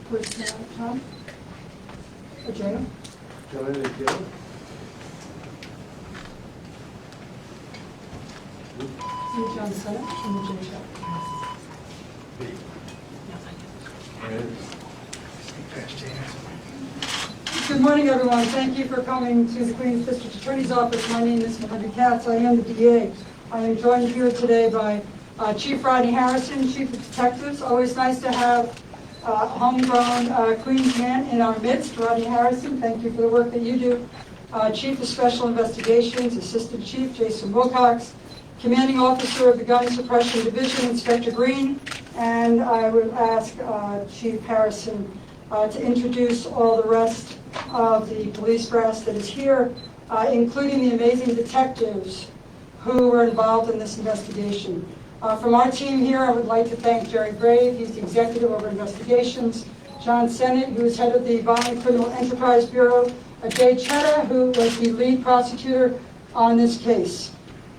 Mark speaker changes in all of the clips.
Speaker 1: Where's Tom? Or Jonah?
Speaker 2: Jonah and Gil.
Speaker 1: See John Senate and the J Shop. Good morning, everyone. Thank you for coming to the Queens District Attorney's Office. My name is Katz. I am the DA. I am joined here today by Chief Rodney Harrison, Chief of Detectives. Always nice to have a homegrown Queens man in our midst. Rodney Harrison, thank you for the work that you do. Chief of Special Investigations, Assistant Chief Jason Wilcox, Commanding Officer of the Gun Suppression Division, Inspector Green, and I would ask Chief Harrison to introduce all the rest of the police brass that is here, including the amazing detectives who were involved in this investigation. From our team here, I would like to thank Jerry Grave, he's the Executive over Investigations, John Sennett, who is head of the Violent Criminal Enterprise Bureau, Jay Chetta, who was the lead prosecutor on this case.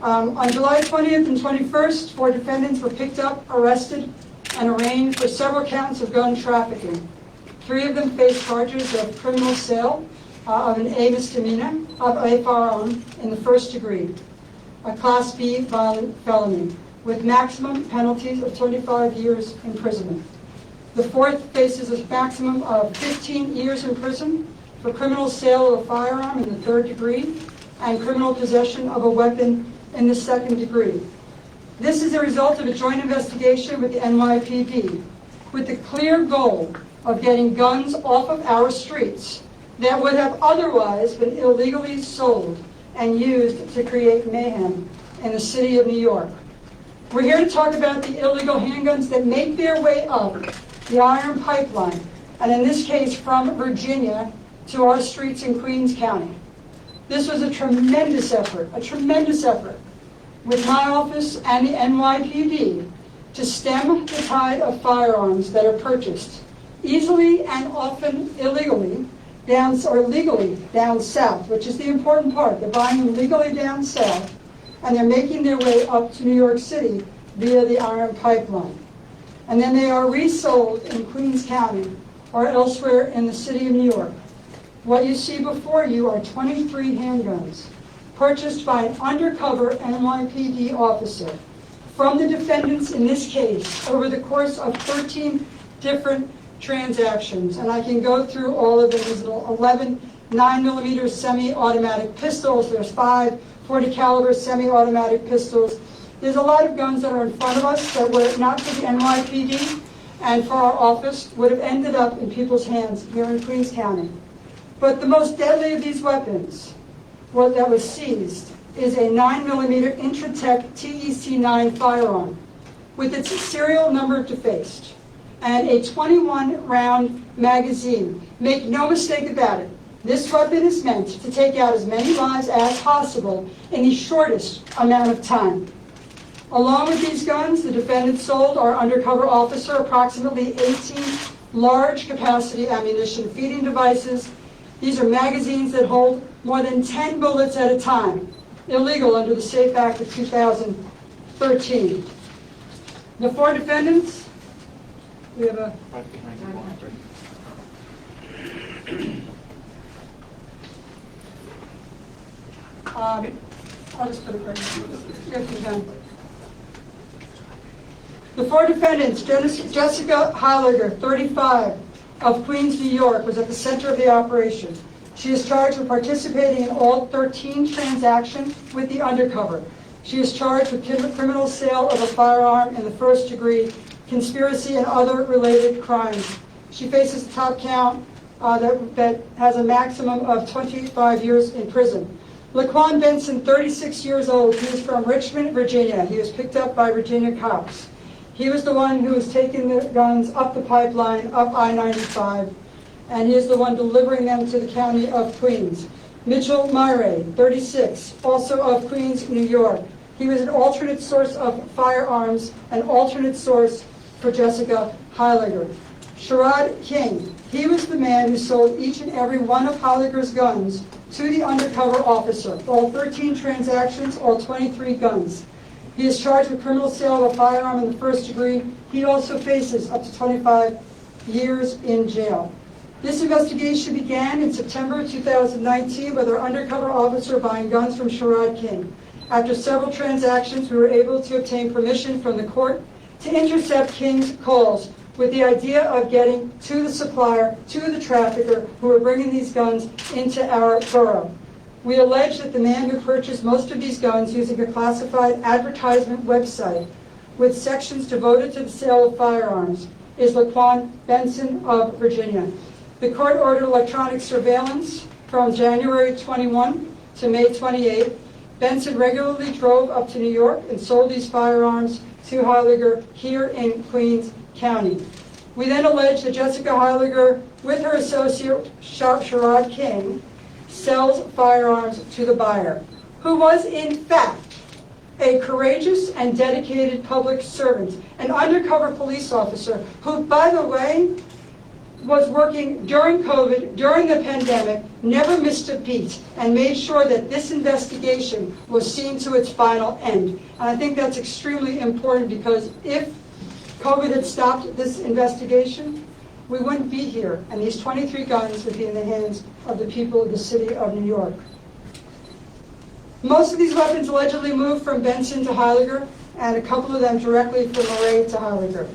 Speaker 1: On July 20th and 21st, 4 defendants were picked up, arrested, and arraigned for several counts of gun trafficking. 3 of them faced charges of criminal sale of an A misdemeanor of a firearm in the first degree, a Class B violent felony, with maximum penalties of 25 years imprisonment. The 4th faces a maximum of 15 years in prison for criminal sale of a firearm in the 3rd degree and criminal possession of a weapon in the 2nd degree. This is a result of a joint investigation with the NYPD with the clear goal of getting guns off of our streets that would have otherwise been illegally sold and used to create mayhem in the city of New York. We're here to talk about the illegal handguns that make their way up the iron pipeline, and in this case from Virginia to our streets in Queens County. This was a tremendous effort with my office and the NYPD to stem the tide of firearms that are purchased easily and often illegally legally down south, which is the important part. They're buying them legally down south, and they're making their way up to New York City via the iron pipeline. And then they are resold in Queens County or elsewhere in the city of New York. What you see before you are 23 handguns purchased by an undercover NYPD officer from the defendants in this case over the course of 13 different transactions. And I can go through all of them. There's 11 9mm semi-automatic pistols. There's 5 .40 caliber semi-automatic pistols. There's a lot of guns that are in front of us that were not for the NYPD and for our office would have ended up in people's hands here in Queens County. But the most deadly of these weapons, that was seized, is a 9mm Intratec TEC-9 firearm with its serial number defaced and a 21-round magazine. Make no mistake about it, this weapon is meant to take out as many lives as possible in the shortest amount of time. Along with these guns, the defendants sold our undercover officer approximately 18 large-capacity ammunition feeding devices. These are magazines that hold more than 10 bullets at a time, illegal under the SAFE Act of 2013. The 4 defendants, we have a... I'll just put it right here. The 4 defendants, Jessica Heiliger, 35, of Queens, New York, was at the center of the operation. She is charged with participating in all 13 transactions with the undercover. She is charged with criminal sale of a firearm in the 1st degree, conspiracy, and other related crimes. She faces a top count that has a maximum of 25 years in prison. Laquan Benson, 36 years old, he is from Richmond, Virginia. He was picked up by Virginia cops. He was the one who was taking the guns up the pipeline, up I-95, and he is the one delivering them to the county of Queens. Mitchell Myre, 36, also of Queens, New York. He was an alternate source of firearms, an alternate source for Jessica Heiliger. Sherrod King, he was the man who sold each and every one of Heiliger's guns to the undercover officer. All 13 transactions, all 23 guns. He is charged with criminal sale of a firearm in the 1st degree. He also faces up to 25 years in jail. This investigation began in September 2019 with our undercover officer buying guns from Sherrod King. After several transactions, we were able to obtain permission from the court to intercept King's calls with the idea of getting to the supplier, to the trafficker who were bringing these guns into our borough. We allege that the man who purchased most of these guns using a classified advertisement website with sections devoted to the sale of firearms is Laquan Benson of Virginia. The court ordered electronic surveillance from January 21 to May 28. Benson regularly drove up to New York and sold these firearms to Heiliger here in Queens County. We then allege that Jessica Heiliger, with her associate Sherrod King, sells firearms to the buyer, who was in fact a courageous and dedicated public servant, an undercover police officer who, by the way, was working during COVID, during the pandemic, never missed a beat, and made sure that this investigation was seen to its final end. And I think that's extremely important, because if COVID had stopped this investigation, we wouldn't be here, and these 23 guns would be in the hands of the people of the city of New York. Most of these weapons allegedly moved from Benson to Heiliger, and a couple of them directly from Murray to Heiliger.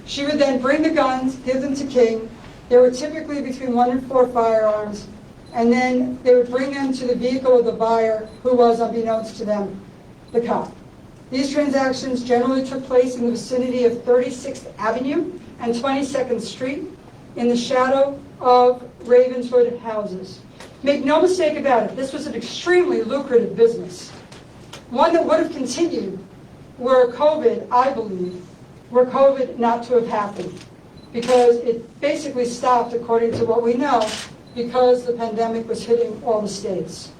Speaker 1: She would then bring the guns, give them to King. There were typically between 1 and 4 firearms, and then they would bring them to the vehicle of the buyer, who was, unbeknownst to them, the cop. These transactions generally took place in the vicinity of 36th Avenue and 22nd Street, in the shadow of Ravenswood houses. Make no mistake about it, this was an extremely lucrative business, one that would have continued were COVID, I believe, were COVID not to have happened, because it basically stopped, according to what we know, because the pandemic was hitting all the states.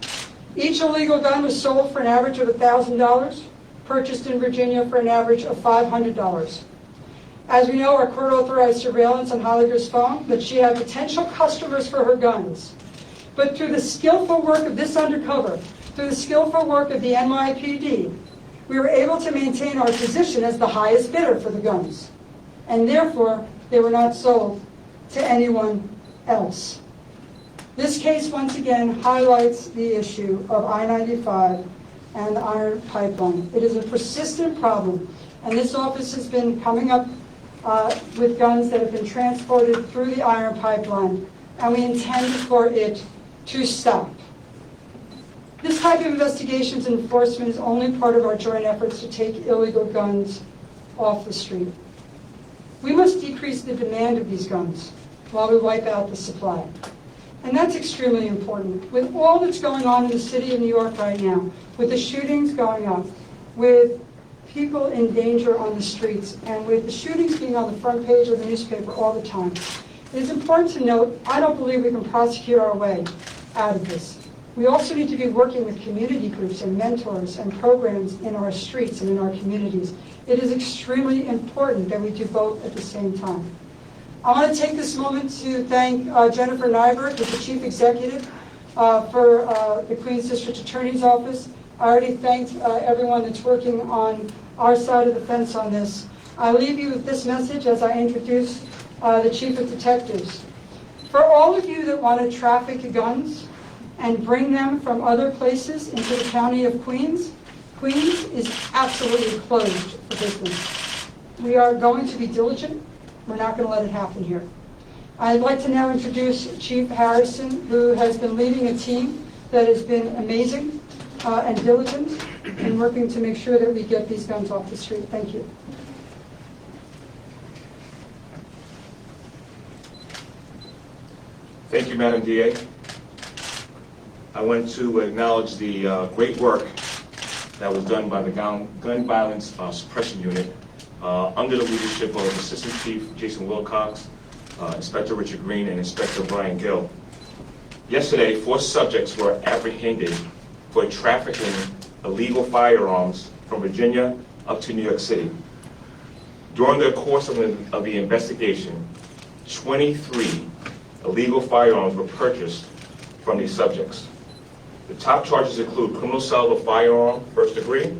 Speaker 1: Each illegal gun was sold for an average of $1,000, purchased in Virginia for an average of $500. As we know, our court-authorized surveillance on Heiliger's phone that she had potential customers for her guns. But through the skillful work of this undercover, through the skillful work of the NYPD, we were able to maintain our position as the highest bidder for the guns. And therefore, they were not sold to anyone else. This case, once again, highlights the issue of I-95 and the iron pipeline. It is a persistent problem, and this office has been coming up with guns that have been transported through the iron pipeline, and we intend for it to stop. This type of investigations and enforcement is only part of our joint efforts to take illegal guns off the street. We must decrease the demand of these guns while we wipe out the supply. And that's extremely important. With all that's going on in the city of New York right now, with the shootings going on, with people in danger on the streets, and with the shootings being on the front page of the newspaper all the time, it is important to note, I don't believe we can prosecute our way out of this. We also need to be working with community groups and mentors and programs in our streets and in our communities. It is extremely important that we do both at the same time. I want to take this moment to thank Jennifer Nyberg, who's the Chief Executive for the Queens District Attorney's Office. I already thanked everyone that's working on our side of the fence on this. I leave you with this message as I introduce the Chief of Detectives. For all of you that want to traffic guns and bring them from other places into the county of Queens, Queens is absolutely closed for business. We are going to be diligent. We're not going to let it happen here. I'd like to now introduce Chief Harrison, who has been leading a team that has been amazing and diligent in working to make sure that we get these guns off the street. Thank you.
Speaker 2: Thank you, Madam DA. I want to acknowledge the great work that was done by the Gun Violence Suppression Unit under the leadership of Assistant Chief Jason Wilcox, Inspector Richard Green, and Inspector Brian Gill. Yesterday, 4 subjects were apprehended for trafficking illegal firearms from Virginia up to New York City. During the course of the investigation, 23 illegal firearms were purchased from these subjects. The top charges include criminal sale of a firearm, first degree,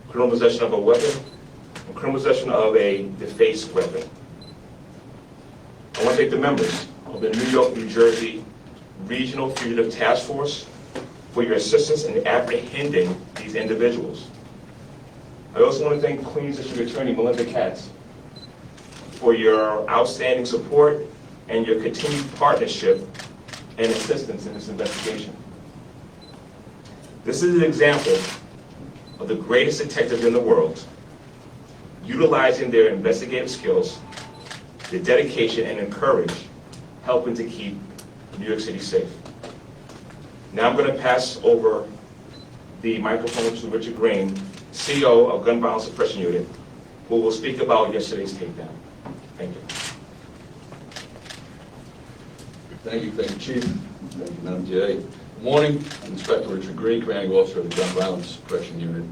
Speaker 2: criminal possession of a weapon, and criminal possession of a defaced weapon. thank the members of the New York, New Jersey Regional Fugitive Task Force for your assistance in apprehending these individuals. I also want to thank Queens District Attorney Melinda Katz for your outstanding support and your continued partnership and assistance in this investigation. This is an example of the greatest detectives in the world utilizing their investigative skills, their dedication, and courage, helping to keep New York City safe. Now I'm going to pass over the microphone to Richard Green, CEO of Gun Violence Suppression Unit, who will speak about yesterday's takedown. Thank you.
Speaker 3: Thank you, Chief. Thank you, Madam DA. Good morning. I'm Inspector Richard Green, Commanding Officer of the Gun Violence Suppression Unit.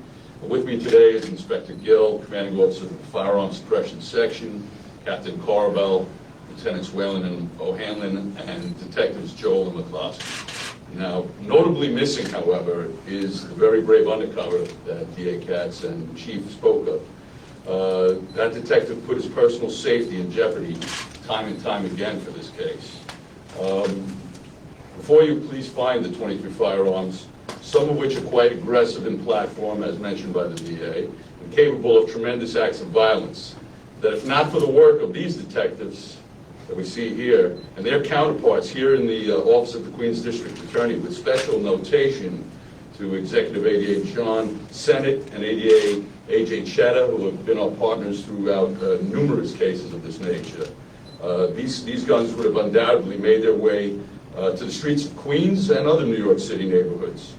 Speaker 3: With me today is Inspector Gill, Commanding Officer of the Firearms Suppression Section, Captain Corbell, Lieutenants Whalen and O'Hanlon, and Detectives Joel and McCloskey. Now, notably missing, however, is the very brave undercover that DA Katz and Chief spoke of. That detective put his personal safety in jeopardy time and time again for this case. Before you, please find the 23 firearms, some of which are quite aggressive in platform, as mentioned by the DA, and capable of tremendous acts of violence, that if not for the work of these detectives that we see here, and their counterparts here in the Office of the Queens District Attorney, with special notation to Executive ADA John Sennett and ADA A.J. Chetta, who have been our partners throughout numerous cases of this nature, these guns would have undoubtedly made their way to the streets of Queens and other New York City neighborhoods.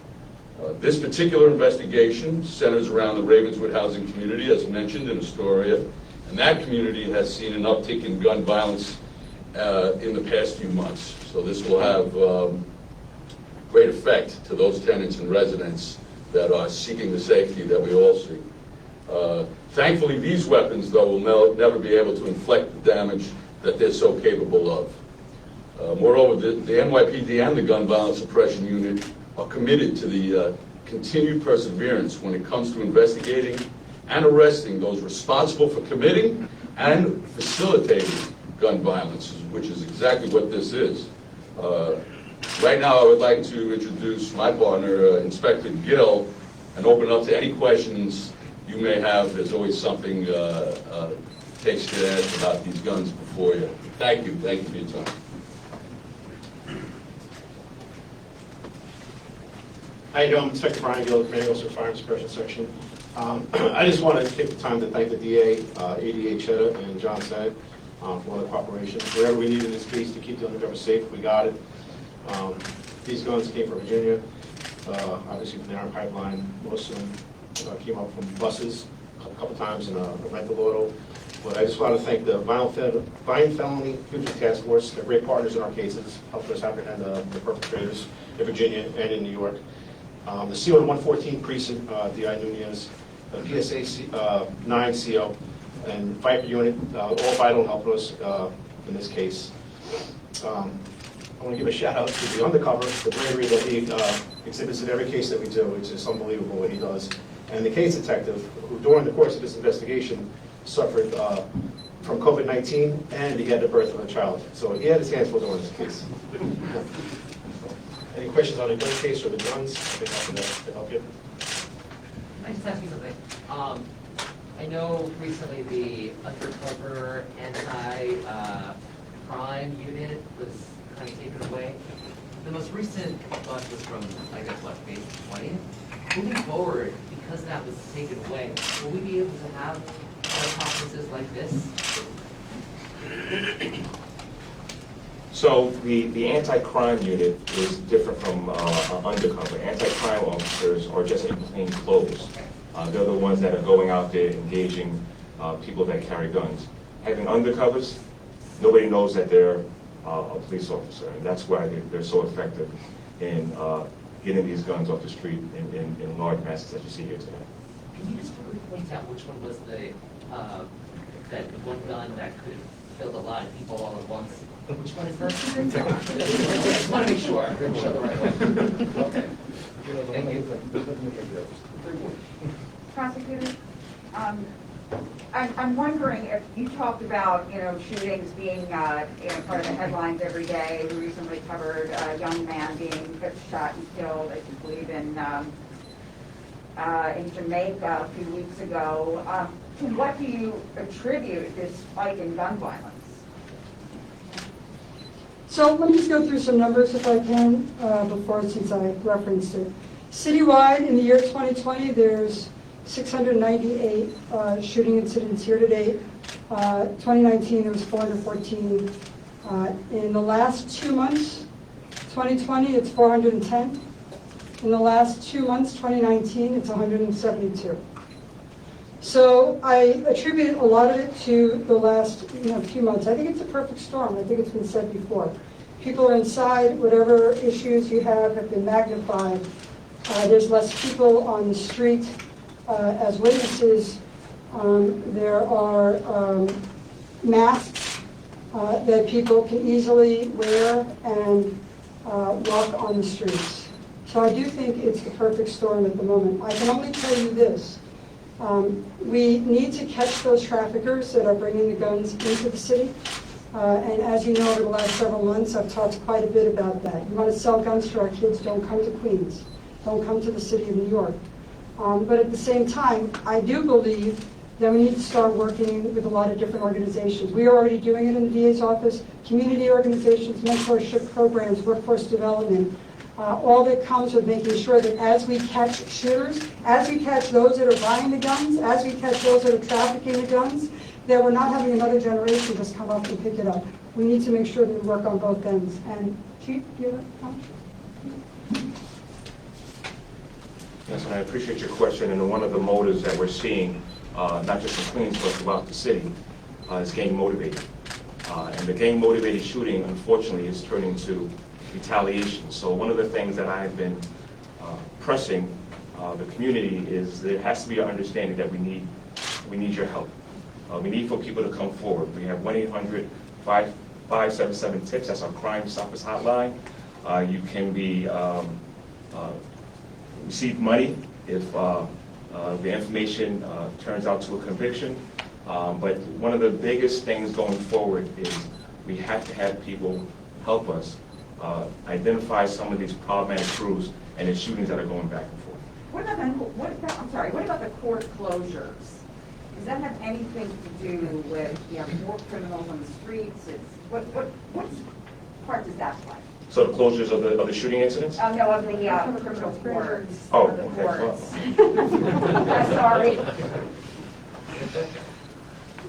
Speaker 3: This particular investigation centers around the Ravenswood housing community, as mentioned in Astoria, and that community has seen an uptick in gun violence in the past few months. So this will have great effect to those tenants and residents that are seeking the safety that we all seek. Thankfully, these weapons, though, will never be able to inflict the damage that they're so capable of. Moreover, the NYPD and the Gun Violence Suppression Unit are committed to the continued perseverance when it comes to investigating and arresting those responsible for committing and facilitating gun violence, which is exactly what this is. Right now, I would like to introduce my partner, Inspector Gill, and open up to any questions you may have. There's always something takes to ask about these guns before you. Thank you for your time.
Speaker 4: How you doing? I'm Inspector Brian Gill, Commanding Officer of Firearms Suppression Section. I just want to take the time to thank the DA, ADA Chetta, and John Sennett for the cooperation. Wherever we needed this case to keep the undercover safe, we got it. These guns came from Virginia, obviously from the Iron Pipeline. Most of them came up from buses a couple times in a rental auto. But I just want to thank the Violent Felony Fugitive Task Force. They're great partners in our cases, helped us apprehend the perpetrators in Virginia and in New York. The CO 114 precinct, D.I. Nunez, the PSA 9 CO, and Viper unit, all vital in helping us in this case. I want to give a shout out to the undercover, the bravery that he exhibits in every case that we do. It's just unbelievable what he does. And the case detective, who during the course of this investigation suffered from COVID-19 and he had the birth of a child. So he had his hands full during this case. Any questions on the gun case or the guns? I'd be happy to help you.
Speaker 5: I just ask you something. I know recently the undercover anti-crime unit was kind of taken away. The most recent bust was from, I guess, what, May 20th? Moving forward, because that was taken away, will we be able to have conferences like this?
Speaker 2: So the anti-crime unit is different from undercover. Anti-crime officers are just in plain clothes. They're the ones that are going out there engaging people that carry guns. Having undercovers, nobody knows that they're a police officer, and that's why they're so effective in getting these guns off the street in large masses that you see here today.
Speaker 5: Can you just quickly point out which one was the that one gun that could have killed a lot of people all at once? Which one is that? I just want to make sure. I'm the right one. Okay. Thank you.
Speaker 6: Prosecutor, I'm wondering if you talked about, shootings being, part of the headlines every day. We recently covered a young man being shot and killed, I believe, in Jamaica a few weeks ago. To what do you attribute this spike in gun violence?
Speaker 1: So let me just go through some numbers if I can, since I referenced it. Citywide, in the year 2020, there's 698 shooting incidents here to date. 2019, there was 414. In the last 2 months, 2020, it's 410. In the last 2 months, 2019, it's 172. So I attribute a lot of it to the last few months. I think it's a perfect storm. I think it's been said before. People are inside. Whatever issues you have been magnified. There's less people on the street as witnesses. There are masks that people can easily wear and walk on the streets. So I do think it's the perfect storm at the moment. I can only tell you this. We need to catch those traffickers that are bringing the guns into the city. And as you know, over the last several months, I've talked quite a bit about that. You want to sell guns to our kids, don't come to Queens. Don't come to the city of New York. But at the same time, I do believe that we need to start working with a lot of different organizations. We are already doing it in the DA's office, community organizations, mentorship programs, workforce development, all that comes with making sure that as we catch shooters, as we catch those that are buying the guns, as we catch those that are trafficking the guns, that we're not having another generation just come up and pick it up. We need to make sure that we work on both ends. And Chief, do you have a comment?
Speaker 2: Yes, and I appreciate your question, and one of the motives that we're seeing, not just in Queens, but throughout the city, is gang motivated. And the gang motivated shooting, unfortunately, is turning to retaliation. So one of the things that I've been pressing the community is there has to be an understanding that we need your help. We need for people to come forward. We have 1-800-5577-TIPS, that's our Crime Stoppers hotline. You can be receive money if the information turns out to a conviction. But one of the biggest things going forward is we have to have people help us identify some of these problematic crews and the shootings that are going back and forth.
Speaker 6: What about the court closures? Does that have anything to do with more criminals on the streets? What part does that play?
Speaker 2: So the closures of the shooting incidents?
Speaker 6: No, of the criminal courts.
Speaker 2: Oh,
Speaker 6: of the
Speaker 2: okay.
Speaker 6: courts. Sorry.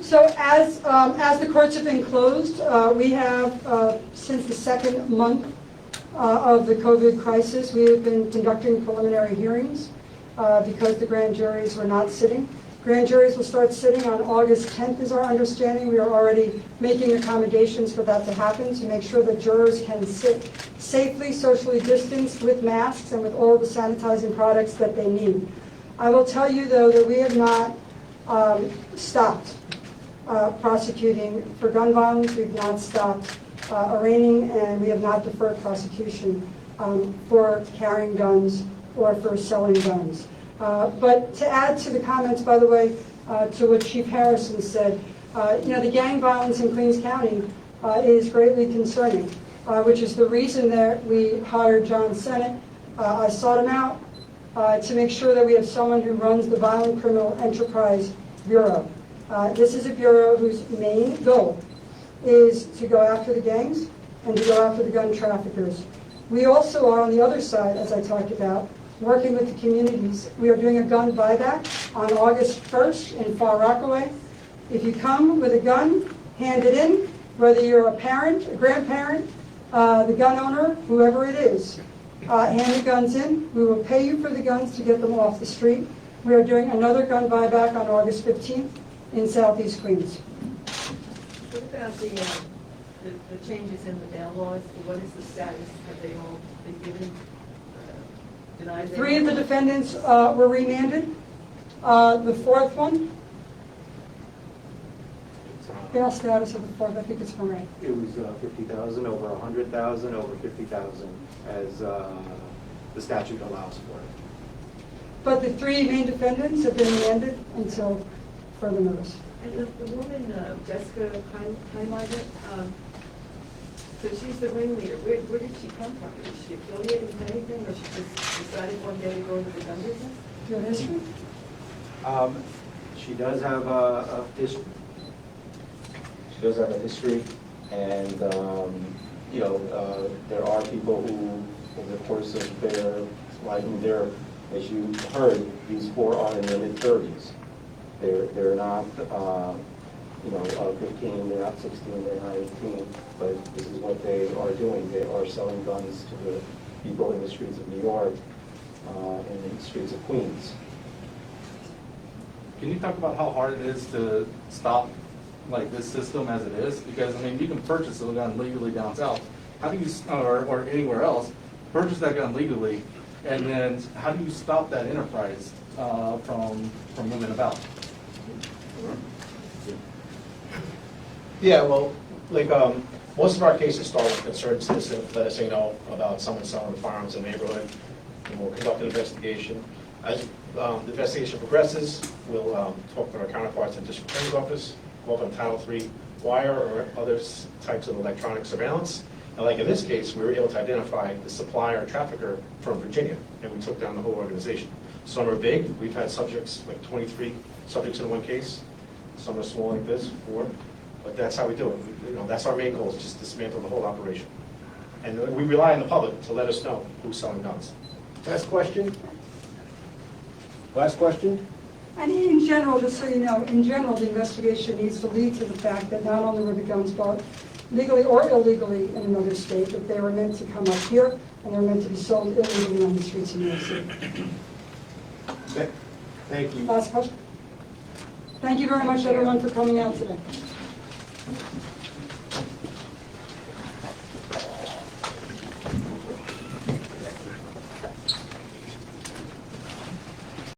Speaker 1: So as the courts have been closed, we have, since the second month of the COVID crisis, we have been conducting preliminary hearings because the grand juries were not sitting. Grand juries will start sitting on August 10th is our understanding. We are already making accommodations for that to happen to make sure that jurors can sit safely, socially distanced with masks and with all the sanitizing products that they need. I will tell you, though, that we have not stopped prosecuting for gun violence. We've not stopped arraigning, and we have not deferred prosecution for carrying guns or for selling guns. But to add to the comments, by the way, to what Chief Harrison said, the gang violence in Queens County is greatly concerning, which is the reason that we hired John Sennett. I sought him out to make sure that we have someone who runs the Violent Criminal Enterprise Bureau. This is a bureau whose main goal is to go after the gangs and to go after the gun traffickers. We also are on the other side, as I talked about, working with the communities. We are doing a gun buyback on August 1st in Far Rockaway. If you come with a gun, hand it in, whether you're a parent, a grandparent, the gun owner, whoever it is. Hand the guns in. We will pay you for the guns to get them off the street. We are doing another gun buyback on August 15th in Southeast Queens.
Speaker 7: What about the changes in the bail laws? What is the status? Have they all been given? Denied?
Speaker 1: 3 of the defendants were remanded. The 4th one, bail status of the 4th, I think it's from right.
Speaker 8: It was 50,000, over 100,000, over 50,000, as the statute allows for it.
Speaker 1: But the 3 main defendants have been remanded until further notice.
Speaker 7: And the woman, Jessica highlighted, so she's the ringleader. Where did she come from? Is she affiliated with anything, or she just decided one day to go into the gun business?
Speaker 1: Your history?
Speaker 8: She does have a history. She does have a history, and, you know, there are people who, over the course of their life, as you heard, these four are in their mid-30s. They're not, you know, 15, they're not 16, they're not 18, but this is what they are doing. They are selling guns to the people in the streets of New York, and in the streets of Queens.
Speaker 9: Can you talk about how hard it is to stop like this system as it is? Because I mean, you can purchase a gun legally down south. How do you, or anywhere else, purchase that gun legally, and then how do you stop that enterprise from moving about?
Speaker 4: Yeah, well, like, most of our cases start with concerned citizens, let us know about someone selling firearms in the neighborhood, and we'll conduct an investigation. As the investigation progresses, we'll talk with our counterparts in the district attorney's office, go up on Title III wire or other types of electronic surveillance. And like in this case, we were able to identify the supplier trafficker from Virginia, and we took down the whole organization. Some are big. We've had subjects, like 23 subjects in one case. Some are small like this, 4. But that's how we do it. You know, that's our main goal, is just dismantle the whole operation. And we rely on the public to let us know who's selling guns.
Speaker 10: Last question? Last question?
Speaker 1: And in general, just so you know, in general, the investigation needs to lead to the fact that not only were the guns bought legally or illegally in another state, but they were meant to come up here, and they were meant to be sold illegally on the streets of New York City.
Speaker 10: Thank you.
Speaker 1: Last question. Thank you very much, everyone, for coming out today.